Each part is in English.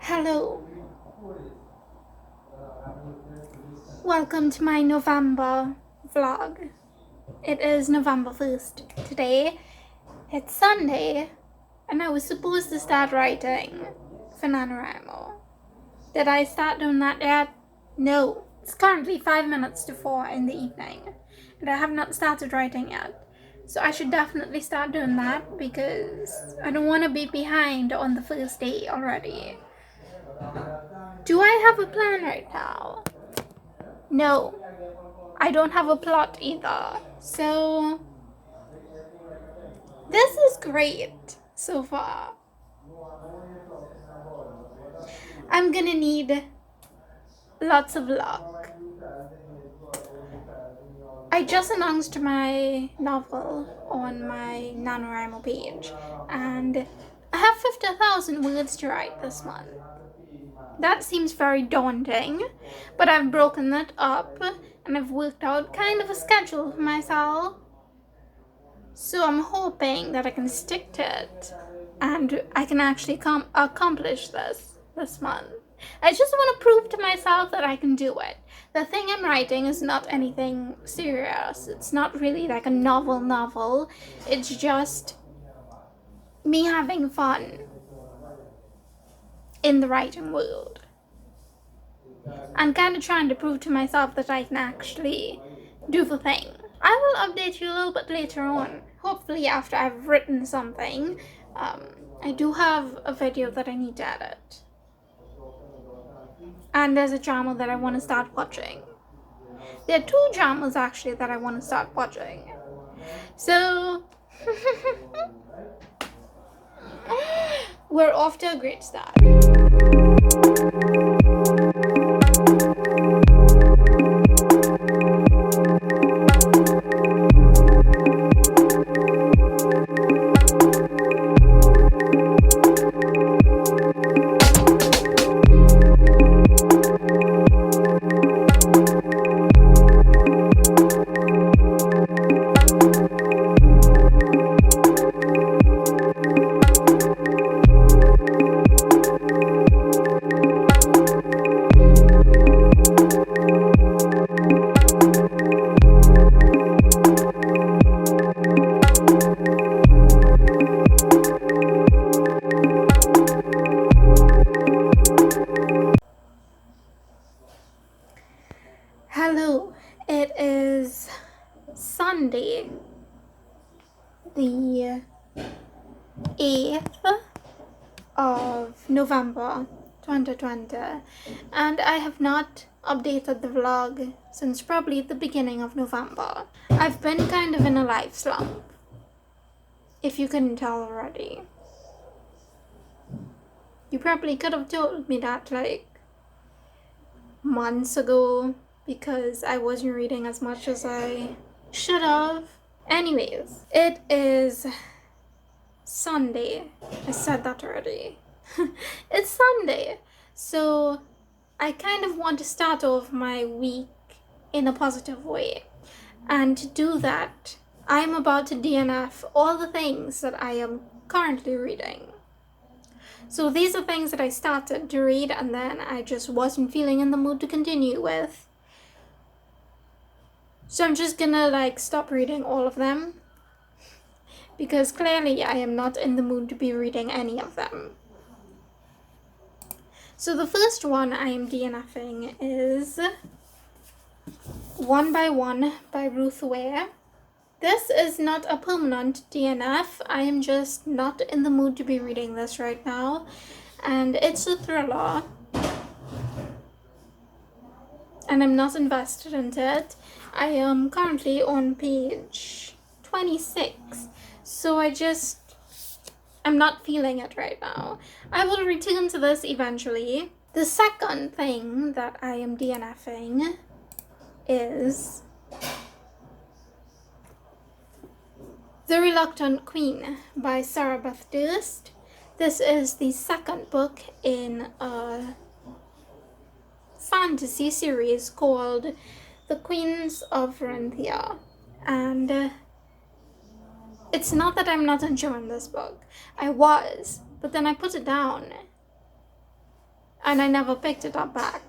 Hello, welcome to my November vlog. It is November 1st today. It's Sunday, and I was supposed to start writing for NaNoWriMo. Did I start doing that yet? No. It's currently 5 minutes to 4 in the evening, and I have not started writing yet. So I should definitely start doing that because I don't want to be behind on the first day already. Do I have a plan right now? No, I don't have a plot either. So this is great so far. I'm gonna need lots of luck. I just announced my novel on my NaNoWriMo page, and I have 50,000 words to write this month. That seems very daunting, but I've broken that up and I've worked out kind of a schedule for myself. So I'm hoping that I can stick to it and I can actually accomplish this month. I just want to prove to myself that I can do it. The thing I'm writing is not anything serious. It's not really like a novel. It's just me having fun in the writing world. I'm kind of trying to prove to myself that I can actually do the thing. I will update you a little bit later on, hopefully after I've written something. I do have a video that I need to edit. And there's a drama that I want to start watching. There are 2 dramas actually that I want to start watching. So, we're off to a great start. Hello, it is Sunday, the 8th of November 2020, and I have not updated the vlog since probably the beginning of November. I've been kind of in a life slump, if you couldn't tell already. You probably could have told me that like months ago, because I wasn't reading as much as I should have. Anyways, it is Sunday. I said that already. It's Sunday. So I kind of want to start off my week in a positive way. And to do that, I'm about to DNF all the things that I am currently reading. So these are things that I started to read and then I just wasn't feeling in the mood to continue with. So I'm just gonna stop reading all of them, because clearly I am not in the mood to be reading any of them. So the first one I am DNFing is One by One by Ruth Ware. This is not a permanent DNF. I am just not in the mood to be reading this right now. And it's a thriller. And I'm not invested into it. I am currently on page 26. So I'm not feeling it right now. I will return to this eventually. The second thing that I am DNFing is The Reluctant Queen by Sarah Beth Durst. This is the second book in a fantasy series called The Queens of Renthia. And it's not that I'm not enjoying this book. I was, but then I put it down. and I never picked it up back.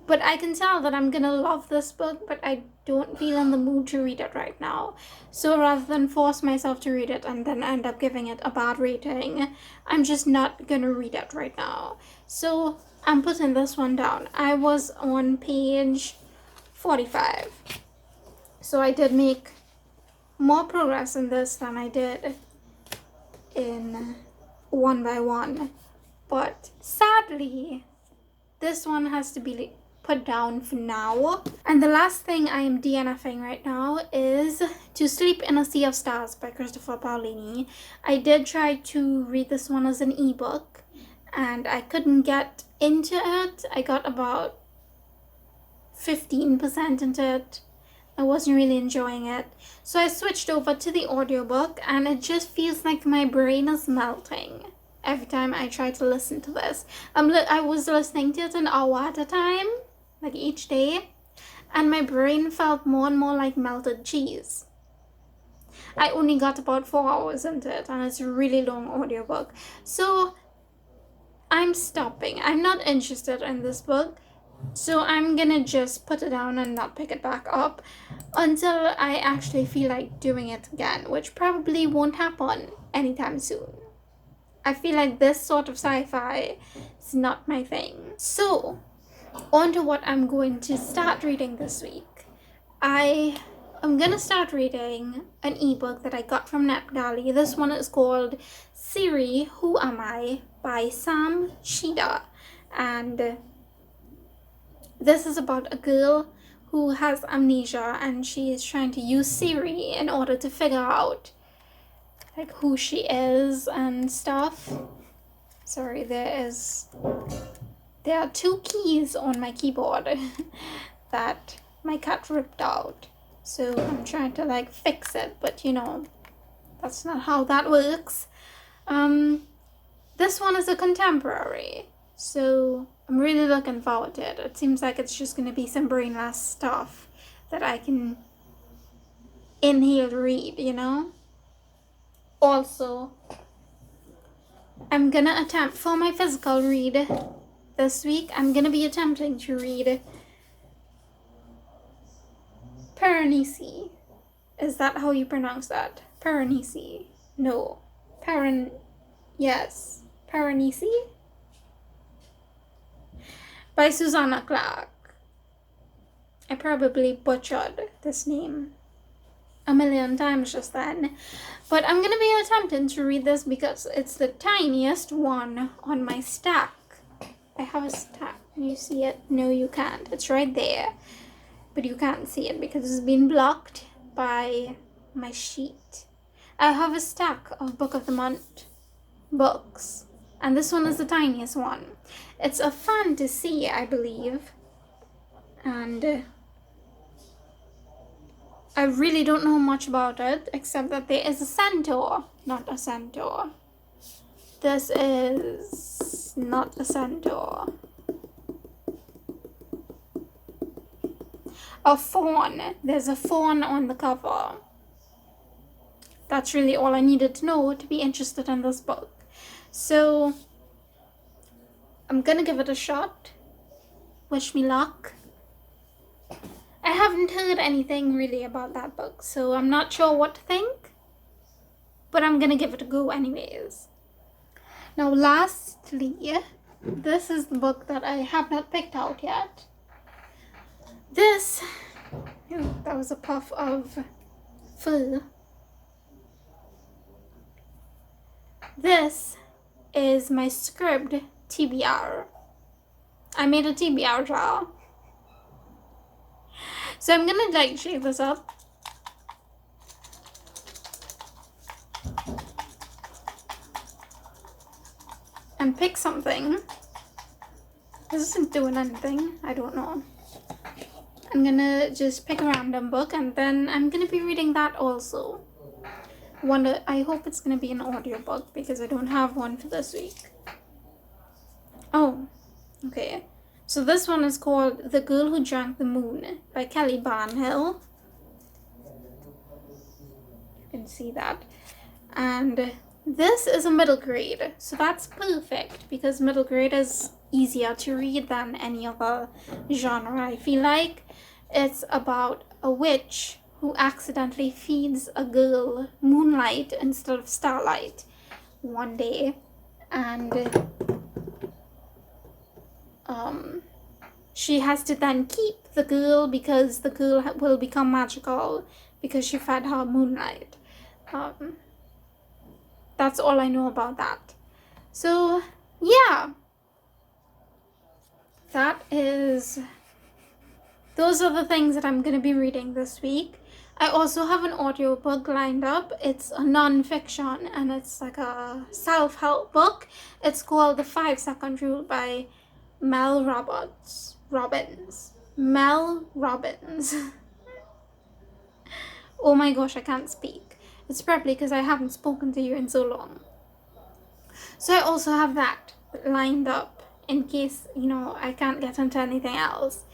But I can tell that I'm gonna love this book, but I don't feel in the mood to read it right now. So rather than force myself to read it and then end up giving it a bad rating, I'm just not gonna read it right now. So I'm putting this one down. I was on page 45. So I did make more progress in this than I did in One by One. But sadly, this one has to be put down for now. And the last thing I am DNFing right now is To Sleep in a Sea of Stars by Christopher Paolini. I did try to read this one as an ebook and I couldn't get into it. I got about 15% into it. I wasn't really enjoying it. So I switched over to the audiobook and it just feels like my brain is melting every time I try to listen to this. I was listening to it an hour at a time, like each day, and my brain felt more and more like melted cheese. I only got about 4 hours into it and it's a really long audiobook. So I'm stopping. I'm not interested in this book. So I'm gonna just put it down and not pick it back up until I actually feel like doing it again, which probably won't happen anytime soon. I feel like this sort of sci-fi is not my thing. So, on to what I'm going to start reading this week. I am gonna start reading an ebook that I got from NetGalley. This one is called Siri, Who Am I? By Sam Shida. And this is about a girl who has amnesia and she is trying to use Siri in order to figure out like who she is and stuff. Sorry, there are 2 keys on my keyboard that my cat ripped out. So I'm trying to like fix it, but you know, that's not how that works. This one is a contemporary, so I'm really looking forward to it. It seems like it's just gonna be some brainless stuff that I can inhale read, you know? Also, I'm gonna attempt for my physical read this week, I'm gonna be attempting to read Piranesi. Is that how you pronounce that? Piranesi. No. Yes. Piranesi? By Susanna Clark. I probably butchered this name a million times just then. But I'm gonna be attempting to read this because it's the tiniest one on my stack. I have a stack. Can you see it? No, you can't. It's right there. But you can't see it because it's been blocked by my sheet. I have a stack of Book of the Month books. And this one is the tiniest one. It's a fantasy, I believe. And I really don't know much about it, except that there is a centaur. Not a centaur. This is not a centaur. A fawn. There's a fawn on the cover. That's really all I needed to know to be interested in this book. So, I'm gonna give it a shot. Wish me luck. I haven't heard anything really about that book, so I'm not sure what to think. But I'm gonna give it a go anyways. Now lastly, this is the book that I have not picked out yet. This, that was a puff of fur. This is my scribd TBR. I made a TBR jar. So I'm gonna like shake this up. And pick something. This isn't doing anything, I don't know. I'm gonna just pick a random book and then I'm gonna be reading that also. I hope it's gonna be an audiobook because I don't have one for this week. Oh, okay. So this one is called The Girl Who Drank the Moon by Kelly Barnhill. You can see that. And This is a middle grade, so that's perfect because middle grade is easier to read than any other genre, I feel like. It's about a witch who accidentally feeds a girl moonlight instead of starlight one day, and she has to then keep the girl because the girl will become magical because she fed her moonlight. That's all I know about that. So yeah, those are the things that I'm gonna be reading this week. I also have an audiobook lined up. It's a non-fiction and it's like a self-help book. It's called The 5-Second Rule by Mel Robbins. Mel Robbins. Oh my gosh, I can't speak. It's probably because I haven't spoken to you in so long. So I also have that lined up in case, I can't get into anything else.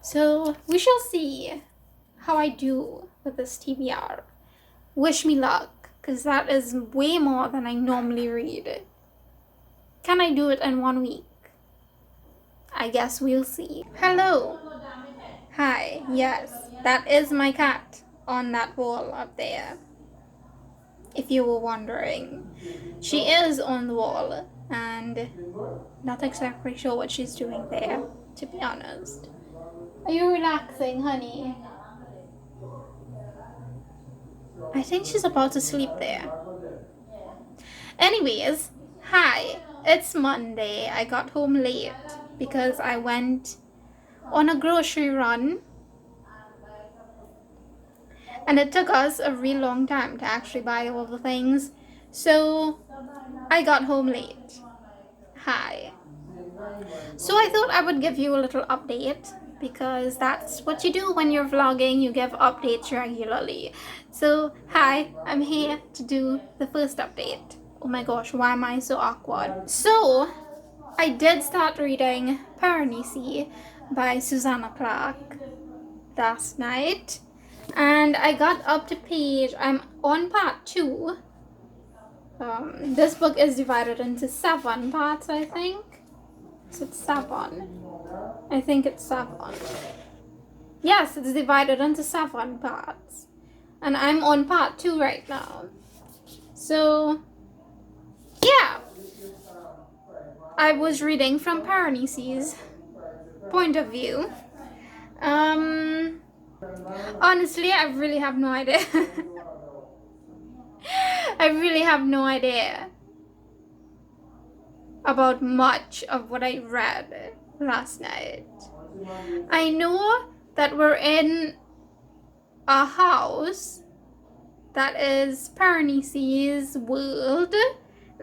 So we shall see how I do with this TBR. Wish me luck, because that is way more than I normally read. Can I do it in 1 week? I guess we'll see. Hello. Hi. Yes, that is my cat on that wall up there. If you were wondering. She is on the wall, and not exactly sure what she's doing there, to be honest. Are you relaxing, honey? I think she's about to sleep there. Anyways, hi. It's Monday. I got home late because I went on a grocery run, and it took us a real long time to actually buy all the things. So I got home late. Hi. So I thought I would give you a little update because that's what you do when you're vlogging, you give updates regularly. So hi, I'm here to do the first update. Oh my gosh, why am I so awkward? So I did start reading Paranisi by Susanna Clarke last night, and I got up to I'm on part 2. This book is divided into 7 parts, I think. So it's 7. I think it's 7. Yes, it's divided into 7 parts. And I'm on part 2 right now. So, yeah. I was reading from Paranisi's point of view. Honestly, I really have no idea. I really have no idea about much of what I read last night. I know that we're in a house that is Paranisi's world.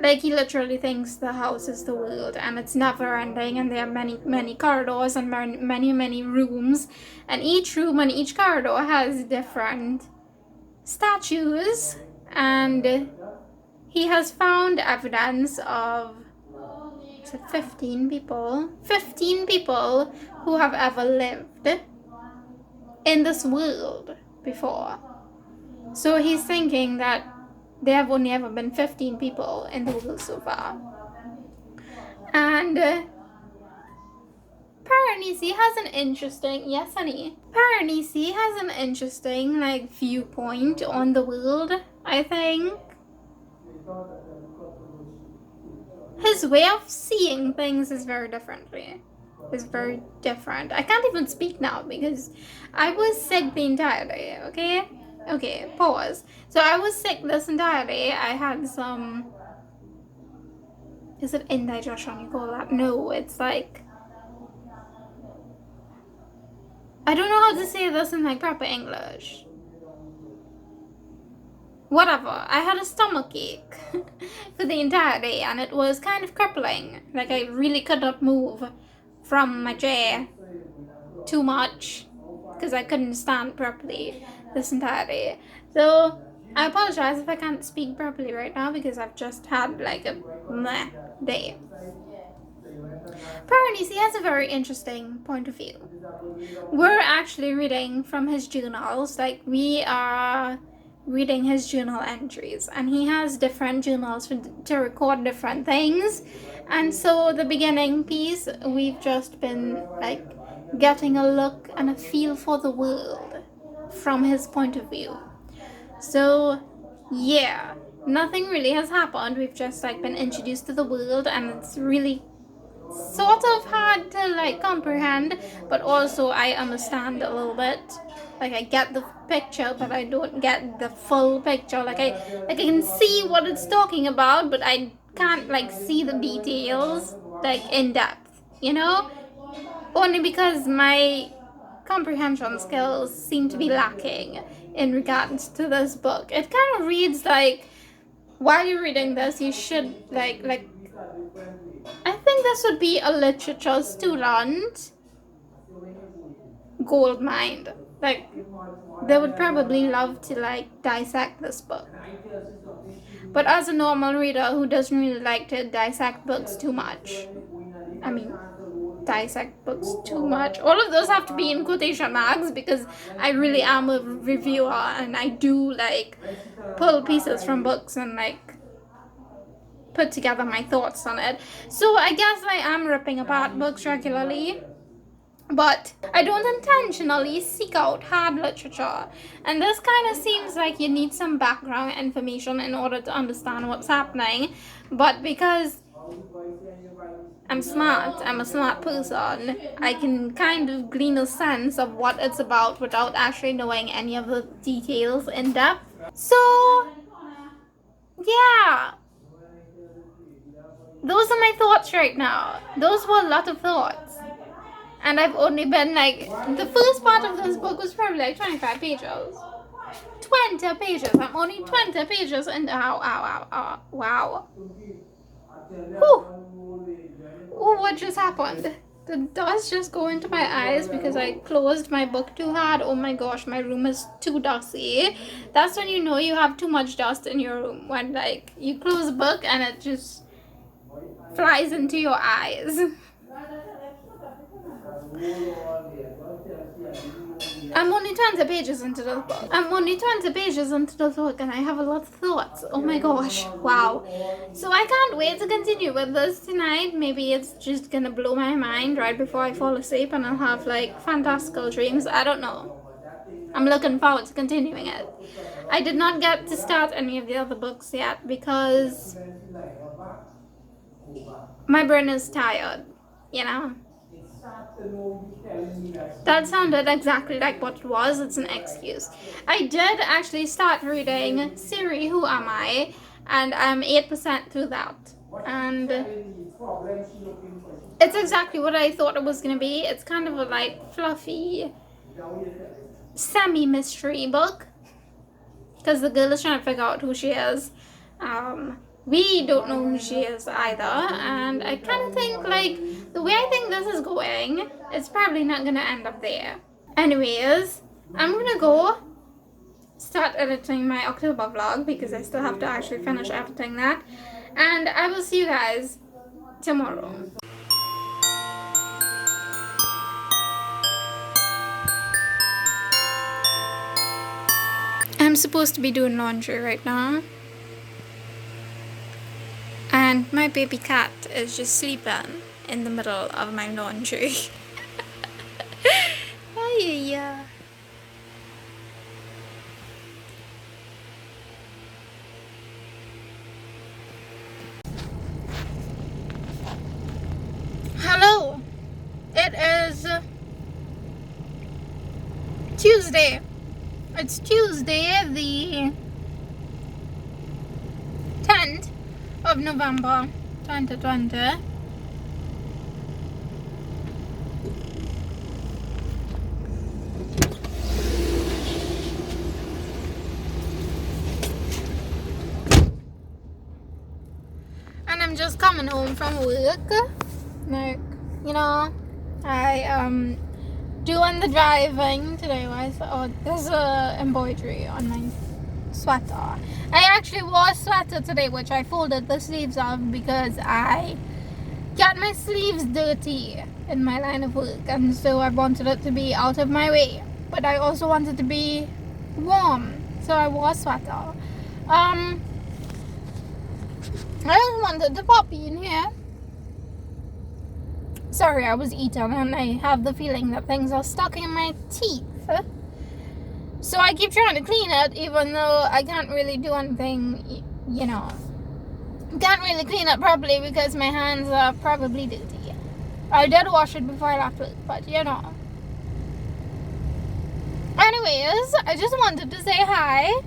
Like, he literally thinks the house is the world, and it's never ending, and there are many, many corridors and many, many rooms, and each room and each corridor has different statues, and he has found evidence of 15 people who have ever lived in this world before. So he's thinking that there have only ever been 15 people in the world so far. And Paranisi has an interesting, yes honey, Paranisi has an interesting viewpoint on the world, I think. His way of seeing things is very different. I can't even speak now because I was sick the entire day, okay? Okay, pause. So I was sick this entire day. I had some... Is it indigestion you call that? No, it's like... I don't know how to say this in proper English. Whatever. I had a stomach ache for the entire day, and it was kind of crippling. I really could not move from my chair too much because I couldn't stand properly this entire day. So I apologize if I can't speak properly right now because I've just had a meh day. Paranisi has a very interesting point of view. We're actually reading from his journals. We are reading his journal entries, and he has different journals to record different things. And so the beginning piece, we've just been like getting a look and a feel for the world from his point of view. So yeah, nothing really has happened. We've just like been introduced to the world, and it's really sort of hard to like comprehend, but also I understand a little bit. Like I get the picture, but I don't get the full picture. Like I can see what it's talking about, but I can't like see the details like in depth, you know? Only because my comprehension skills seem to be lacking in regards to this book. It kind of reads like while you're reading this, you should like I think this would be a literature student gold mine. Like they would probably love to like dissect this book. But as a normal reader who doesn't really like to dissect books too much, I mean, dissect books too much. All of those have to be in quotation marks because I really am a reviewer and I do like pull pieces from books and like put together my thoughts on it. So I guess I am ripping apart books regularly, but I don't intentionally seek out hard literature. And this kind of seems like you need some background information in order to understand what's happening. But because I'm smart, I'm a smart person, I can kind of glean a sense of what it's about without actually knowing any of the details in depth. So, yeah. Those are my thoughts right now. Those were a lot of thoughts. And I've only been like, the first part of this book was probably like 25 pages. 20 pages. I'm only 20 pages and wow. Whew. Oh, what just happened? Did dust just go into my eyes because I closed my book too hard? Oh my gosh, my room is too dusty. That's when you know you have too much dust in your room. When like you close a book and it just flies into your eyes. I'm only 20 pages into the book. And I have a lot of thoughts. Oh my gosh, wow. So I can't wait to continue with this tonight. Maybe it's just gonna blow my mind right before I fall asleep and I'll have like fantastical dreams. I don't know. I'm looking forward to continuing it. I did not get to start any of the other books yet because my brain is tired, you know. That sounded exactly like what it was. It's an excuse. I did actually start reading Siri, Who Am I? And I'm 8% through that. And it's exactly what I thought it was going to be. It's kind of a like fluffy, semi-mystery book. Because the girl is trying to figure out who she is. We don't know who she is either, and I kind of think like the way I think this is going, it's probably not gonna end up there. Anyways, I'm gonna go start editing my October vlog because I still have to actually finish editing that, and I will see you guys tomorrow. I'm supposed to be doing laundry right now. And my baby cat is just sleeping in the middle of my laundry. Oh yeah. Hello. It is Tuesday. It's Tuesday the 10th of November 2020. And I'm just coming home from work. Like, you know, I doing the driving today. There's a embroidery on my sweater. I actually wore a sweater today, which I folded the sleeves of because I got my sleeves dirty in my line of work, and so I wanted it to be out of my way, but I also wanted to be warm so I wore a sweater. I just wanted to pop in here. Sorry, I was eating and I have the feeling that things are stuck in my teeth. So I keep trying to clean it, even though I can't really do anything, you know. Can't really clean it properly because my hands are probably dirty. I did wash it before I left it, but you know. Anyways, I just wanted to say hi.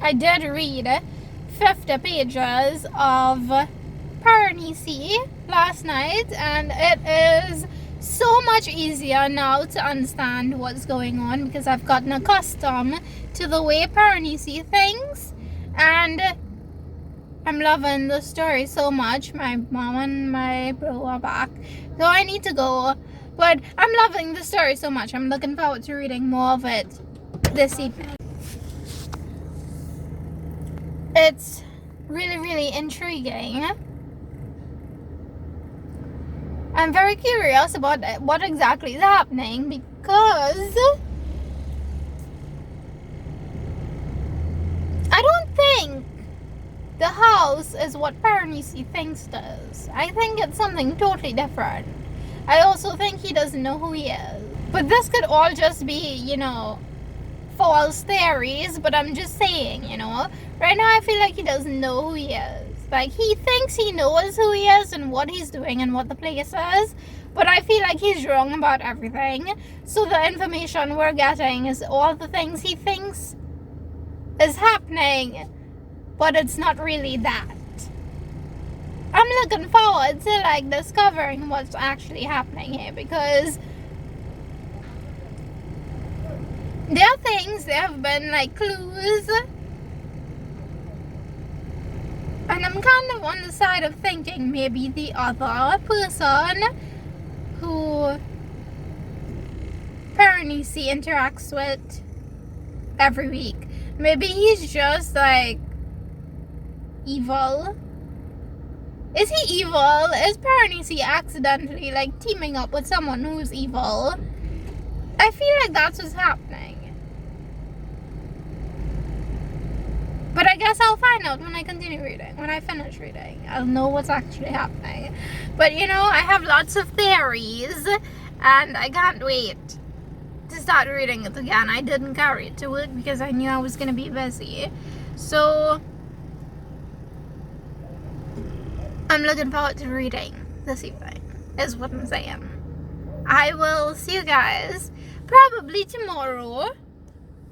I did read 50 pages of Paranisi last night, and it is so much easier now to understand what's going on because I've gotten accustomed to the way Paranisi thinks, and I'm loving the story so much. My mom and my bro are back, so I need to go, but I'm loving the story so much. I'm looking forward to reading more of it this evening. It's really intriguing. I'm very curious about what exactly is happening because I don't think the house is what Paranisi thinks it is. I think it's something totally different. I also think he doesn't know who he is. But this could all just be, you know, false theories, but I'm just saying, you know. Right now I feel like he doesn't know who he is. Like, he thinks he knows who he is and what he's doing and what the place is, but I feel like he's wrong about everything. So the information we're getting is all the things he thinks is happening, but it's not really that. I'm looking forward to, like, discovering what's actually happening here, because there are things, there have been, like, clues. And I'm kind of on the side of thinking maybe the other person who Paranisi interacts with every week, maybe he's just, like, evil. Is he evil? Is Paranisi accidentally, like, teaming up with someone who's evil? I feel like that's what's happening. But I guess I'll find out when I continue reading. When I finish reading, I'll know what's actually happening. But, you know, I have lots of theories, and I can't wait to start reading it again. I didn't carry it to work because I knew I was going to be busy. So I'm looking forward to reading this evening, is what I'm saying. I will see you guys probably tomorrow.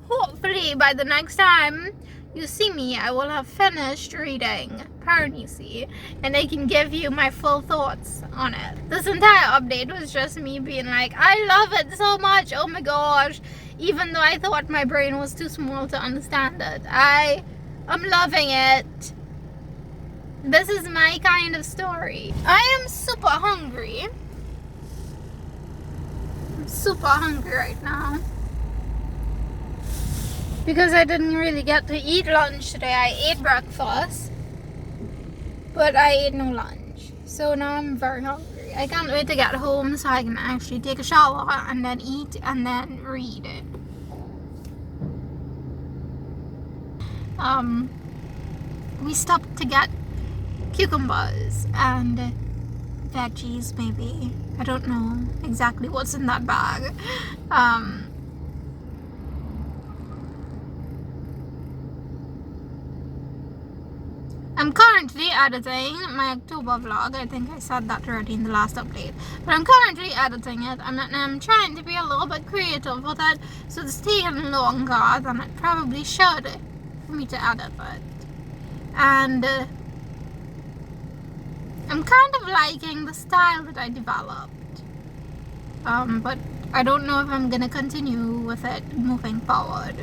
Hopefully by the next time you see me, I will have finished reading Paranisi, and I can give you my full thoughts on it. This entire update was just me being like, I love it so much, oh my gosh, even though I thought my brain was too small to understand it. I'm loving it. This is my kind of story. I am super hungry. I'm super hungry right now, because I didn't really get to eat lunch today. I ate breakfast, but I ate no lunch. So now I'm very hungry. I can't wait to get home so I can actually take a shower and then eat and then read it. We stopped to get cucumbers and veggies, maybe. I don't know exactly what's in that bag. I'm currently editing my October vlog. I think I said that already in the last update. But I'm currently editing it, and I'm trying to be a little bit creative with it, so it's taking longer than it probably should for me to edit it. And I'm kind of liking the style that I developed. But I don't know if I'm gonna continue with it moving forward.